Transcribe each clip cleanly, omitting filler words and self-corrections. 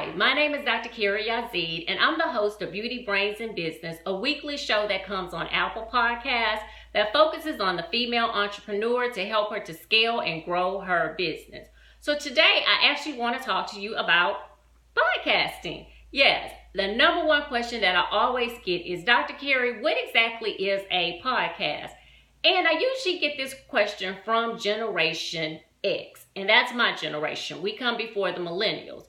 Hi, my name is Dr. Carey Yazeed, and I'm the host of Beauty, Brains, and Business, a weekly show that comes on Apple Podcasts that focuses on the female entrepreneur to help her to scale and grow her business. So today, I actually want to talk to you about podcasting. Yes, the number one question that I always get is, Dr. Carey, what exactly is a podcast? And I usually get this question from Generation X, and that's my generation. We come before the millennials.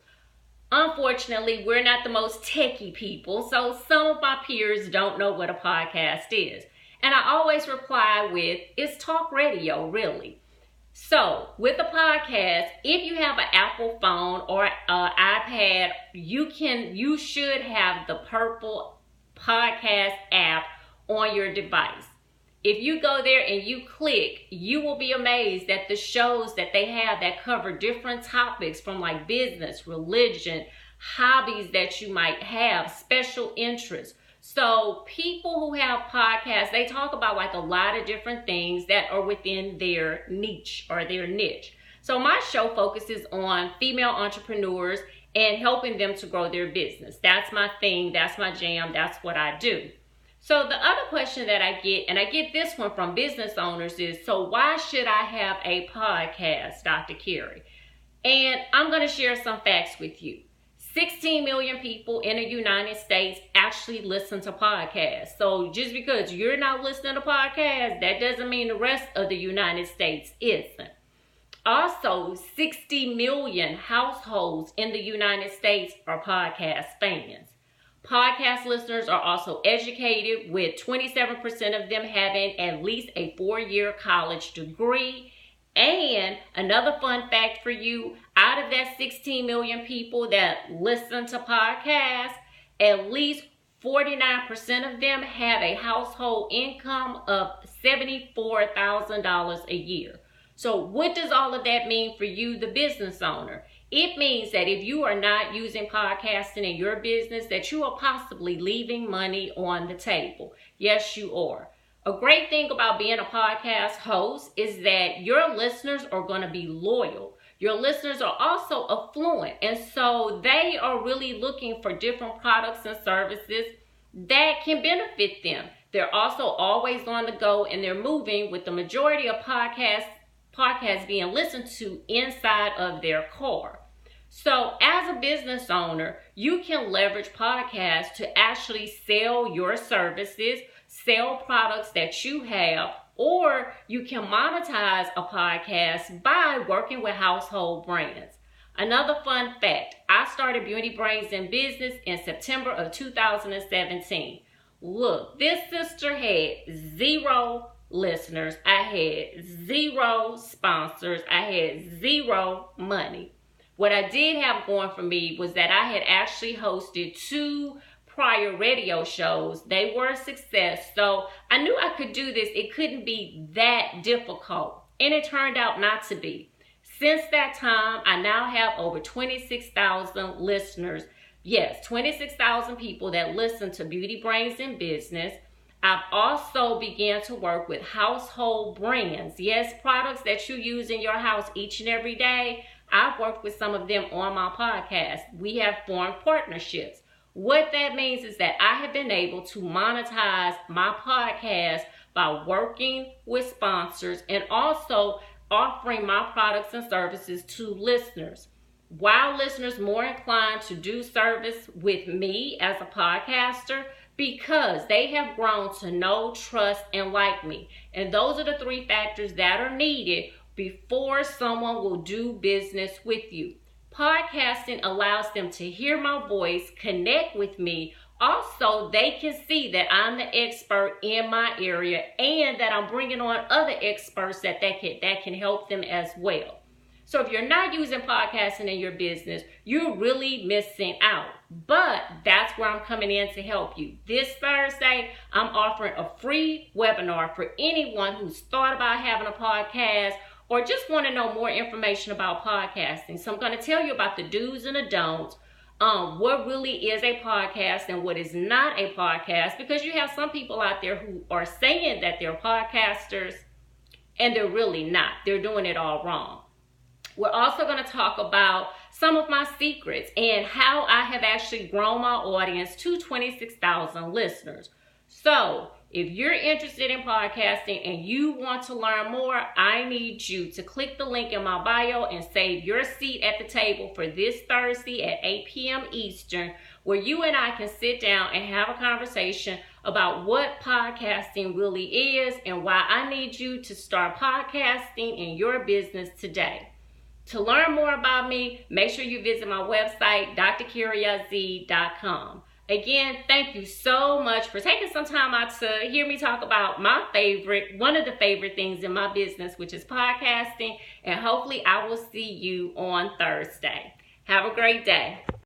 Unfortunately, we're not the most techie people, so some of my peers don't know what a podcast is. And I always reply with, it's talk radio, really. So with a podcast, if you have an Apple phone or an iPad, you should have the purple podcast app on your device. If you go there and you click, you will be amazed at the shows that they have that cover different topics from like business, religion, hobbies that you might have, special interests. So people who have podcasts, they talk about like a lot of different things that are within their niche or their niche. So my show focuses on female entrepreneurs and helping them to grow their business. That's my thing, that's my jam, that's what I do. So the other question that I get, and I get this one from business owners, is, so why should I have a podcast, Dr. Carey? And I'm going to share some facts with you. 16 million people in the United States actually listen to podcasts. So just because you're not listening to podcasts, that doesn't mean the rest of the United States isn't. Also, 60 million households in the United States are podcast fans. Podcast listeners are also educated, with 27% of them having at least a 4-year college degree. And another fun fact for you, out of that 16 million people that listen to podcasts, at least 49% of them have a household income of $74,000 a year. So what does all of that mean for you, the business owner? It means that if you are not using podcasting in your business, that you are possibly leaving money on the table. Yes, you are. A great thing about being a podcast host is that your listeners are going to be loyal. Your listeners are also affluent, and so they are really looking for different products and services that can benefit them. They're also always on the go, and they're moving, with the majority of podcasts being listened to inside of their car. So as a business owner, you can leverage podcasts to actually sell your services, sell products that you have, or you can monetize a podcast by working with household brands. Another fun fact, I started Beauty, Brains, and Business in September of 2017. Look, this sister had 0 listeners. I had 0 sponsors. I had 0 money. What I did have going for me was that I had actually hosted 2 prior radio shows. They were a success, so I knew I could do this. It couldn't be that difficult, and it turned out not to be. Since that time, I now have over 26,000 listeners. Yes, 26,000 people that listen to Beauty, Brains, and Business. I've also began to work with household brands. Yes, products that you use in your house each and every day. I've worked with some of them on my podcast. We have formed partnerships. What that means is that I have been able to monetize my podcast by working with sponsors and also offering my products and services to listeners. While listeners more inclined to do service with me as a podcaster, because they have grown to know, trust, and like me. And those are the 3 factors that are needed before someone will do business with you. Podcasting allows them to hear my voice, connect with me. Also, they can see that I'm the expert in my area and that I'm bringing on other experts that can help them as well. So if you're not using podcasting in your business, you're really missing out. But that's where I'm coming in to help you. This Thursday, I'm offering a free webinar for anyone who's thought about having a podcast or just want to know more information about podcasting. So I'm going to tell you about the do's and the don'ts, what really is a podcast and what is not a podcast, because you have some people out there who are saying that they're podcasters and they're really not. They're doing it all wrong. We're also going to talk about some of my secrets and how I have actually grown my audience to 26,000 listeners. So if you're interested in podcasting and you want to learn more, I need you to click the link in my bio and save your seat at the table for this Thursday at 8 p.m. Eastern, where you and I can sit down and have a conversation about what podcasting really is and why I need you to start podcasting in your business today. To learn more about me, make sure you visit my website, drcareyyazeed.com. Again, thank you so much for taking some time out to hear me talk about one of the favorite things in my business, which is podcasting. And hopefully I will see you on Thursday. Have a great day.